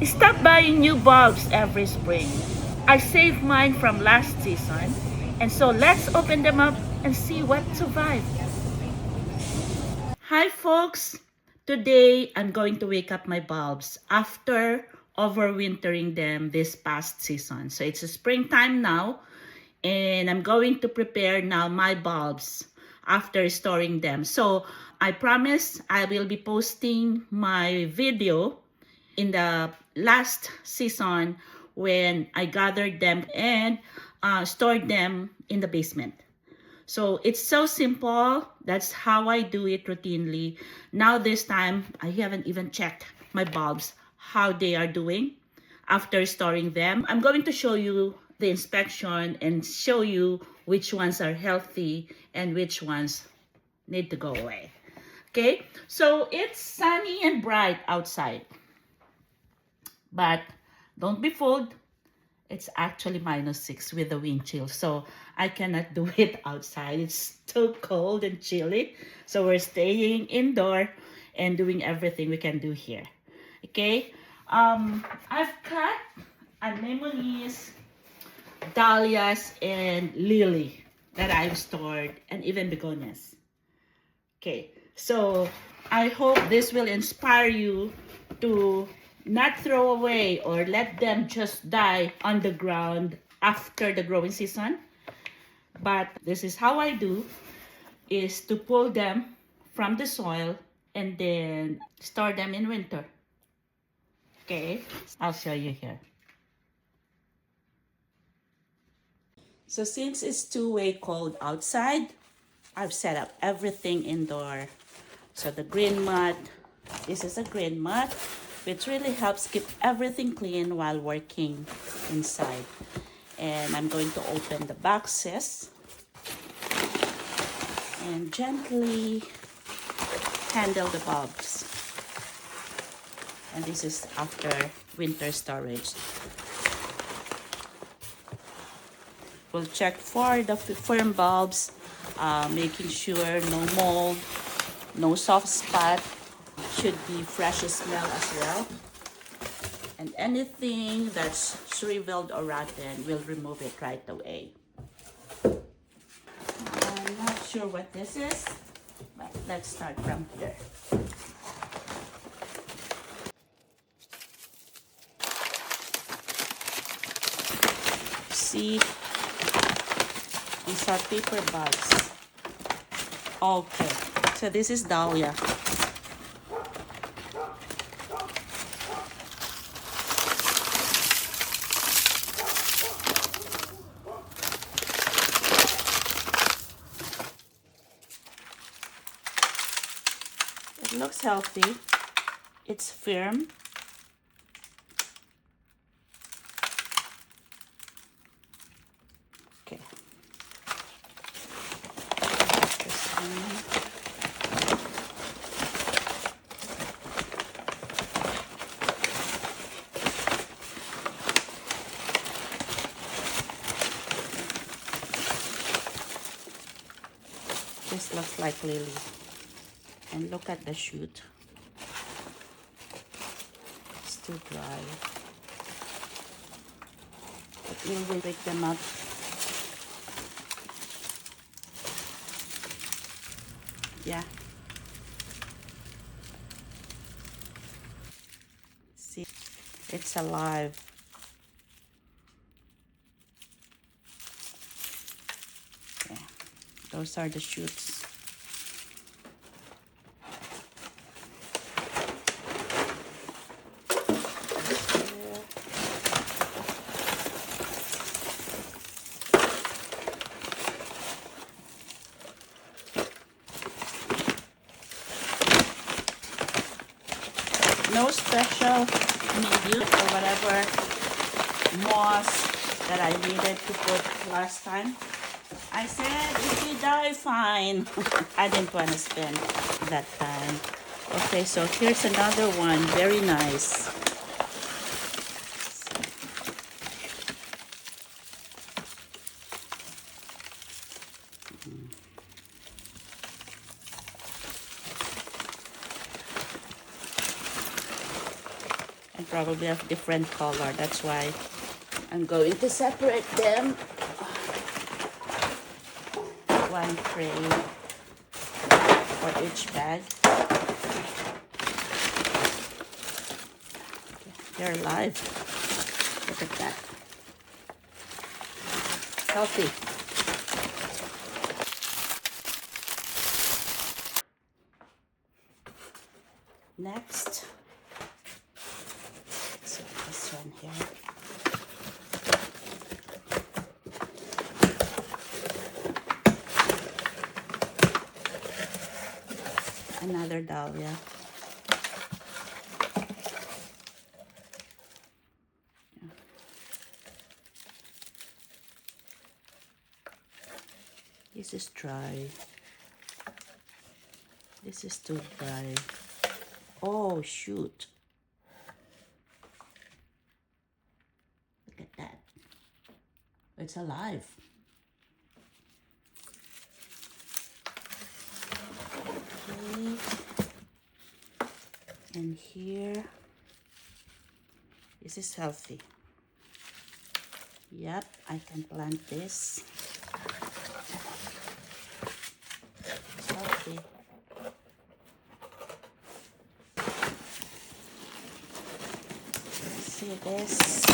Stop buying new bulbs every spring. I saved mine from last season, and so let's open them up and see what survived. Hi folks! Today I'm going to wake up my bulbs after overwintering them this past season. So it's a springtime now, and I'm going to prepare now my bulbs after storing them. So I promise I will be posting my video in the last season when I gathered them and stored them in the basement. So it's so simple. That's how I do it routinely. Now this time, I haven't even checked my bulbs, how they are doing after storing them. I'm going to show you the inspection and show you which ones are healthy and which ones need to go away. Okay, so it's sunny and bright outside. But don't be fooled. It's actually -6 with the wind chill. So I cannot do it outside. It's too cold and chilly. So we're staying indoor and doing everything we can do here. Okay. I've cut anemones, dahlias, and lily that I've stored, and even begonias. Okay. So I hope this will inspire you to not throw away or let them just die on the ground after the growing season. But this is how I do, is to pull them from the soil and then store them in winter. Okay, I'll show you here. So since it's too-way cold outside, I've set up everything indoor. So the green mat, this is a green mat, which really helps keep everything clean while working inside. And I'm going to open the boxes and gently handle the bulbs. And this is after winter storage. We'll check for the firm bulbs, making sure no mold, no soft spot, should be fresh smell as well. And anything that's shriveled or rotten, we'll remove it right away. I'm not sure what this is, but let's start from here. See, these are paper bags. Okay, so this is Dahlia. It looks healthy. It's firm. Okay. This one. This looks like lily. And look at the shoot. It's too dry. But we'll wake them up. Yeah. See, it's alive. Yeah, those are the shoots. No special medium or whatever moss that I needed to put last time. I said, if you die, fine. I didn't want to spend that time. Okay, so here's another one. Very nice. and probably of different color. That's why I'm going to separate them. One tray for each bag. They're alive. Look at that. Healthy. Next, so this one here. Another dahlia. This is dry. This is too dry. Oh, shoot. Look at that. It's alive. Okay. And here, this is healthy. Yep, I can plant this. It's healthy. See this.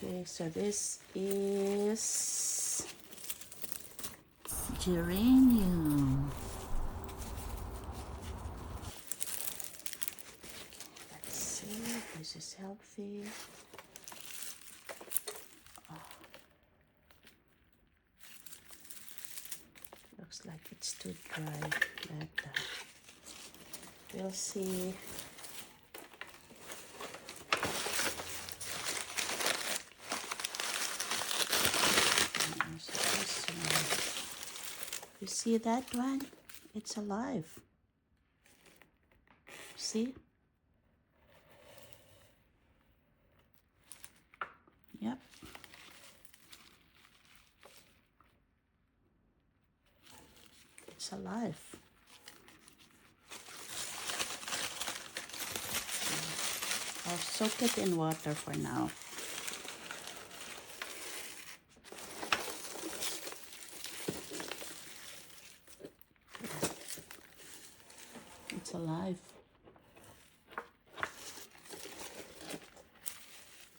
Okay, so this is geranium. Let's see, this is healthy. Oh. Looks like it's too dry, but we'll see. You see that one? It's alive. See? Yep. It's alive. I'll soak it in water for now. It's alive.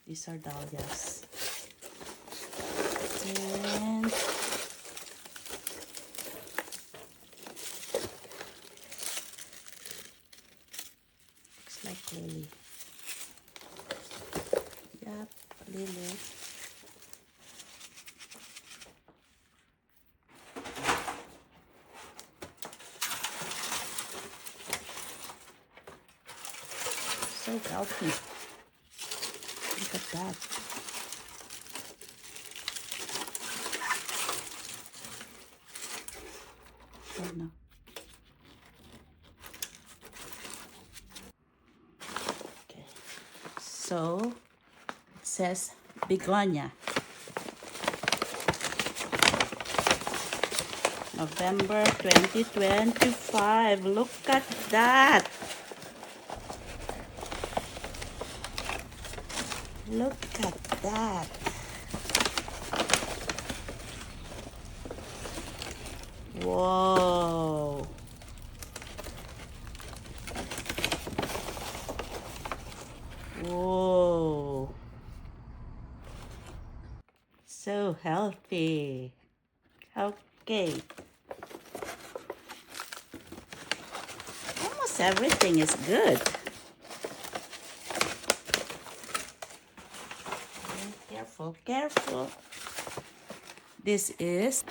These are dahlias. And looks like lily. Yep, lily. So healthy. Look at that. Oh no. Okay. So it says begonia. November 2025. Look at that. Look at that. Whoa. Whoa. So healthy. Okay. Almost everything is good. Careful, careful. This is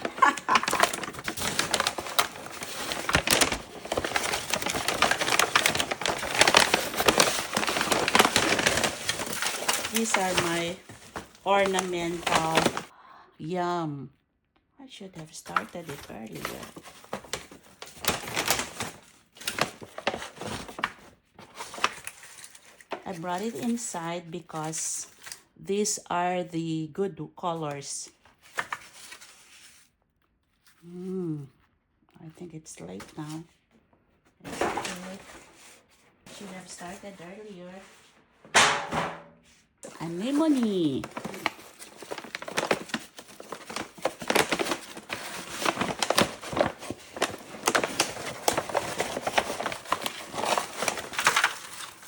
these are my ornamental. Yum. I should have started it earlier. I brought it inside because these are the good colors. I think it's late now. It's okay. Should have started earlier. Anemone.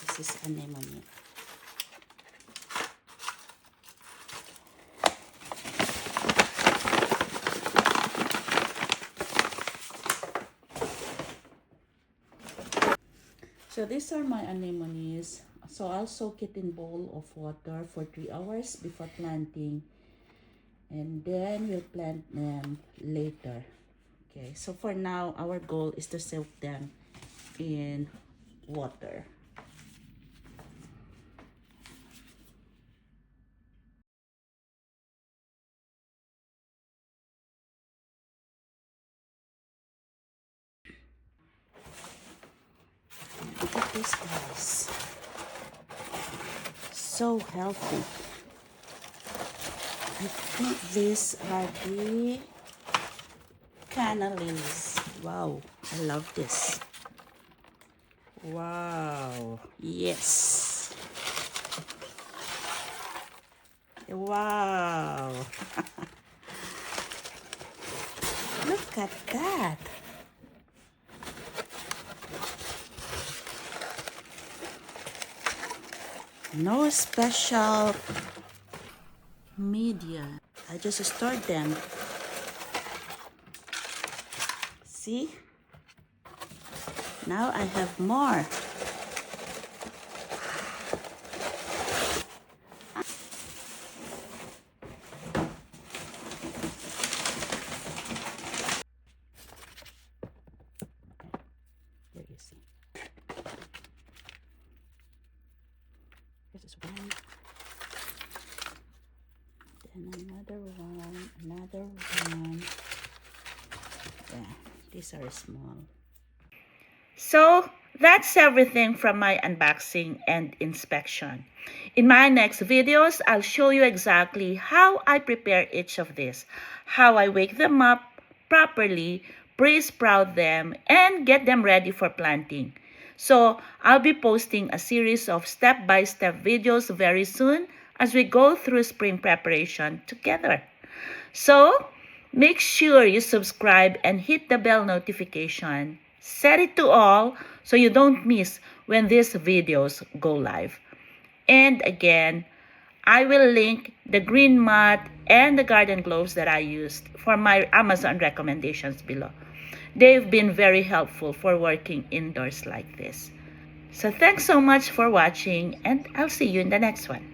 This is anemone. So these are my anemones. So I'll soak it in bowl of water for 3 hours before planting. And then we'll plant them later. Okay, so for now, our goal is to soak them in water. Look at this, guys. So healthy. I think these are the Canna Lilies. Wow, I love this. Wow, yes. Wow. Look at that. No special media. I just stored them. See? Now I have more. There you see. This is one. Then another one. Another one. Yeah, these are small. So that's everything from my unboxing and inspection. In my next videos, I'll show you exactly how I prepare each of these, how I wake them up properly, pre-sprout them, and get them ready for planting. So I'll be posting a series of step-by-step videos very soon as we go through spring preparation together. So make sure you subscribe and hit the bell notification. Set it to all so you don't miss when these videos go live. And again, I will link the green mat and the garden gloves that I used for my Amazon recommendations below. They've been very helpful for working indoors like this. So thanks so much for watching, and I'll see you in the next one.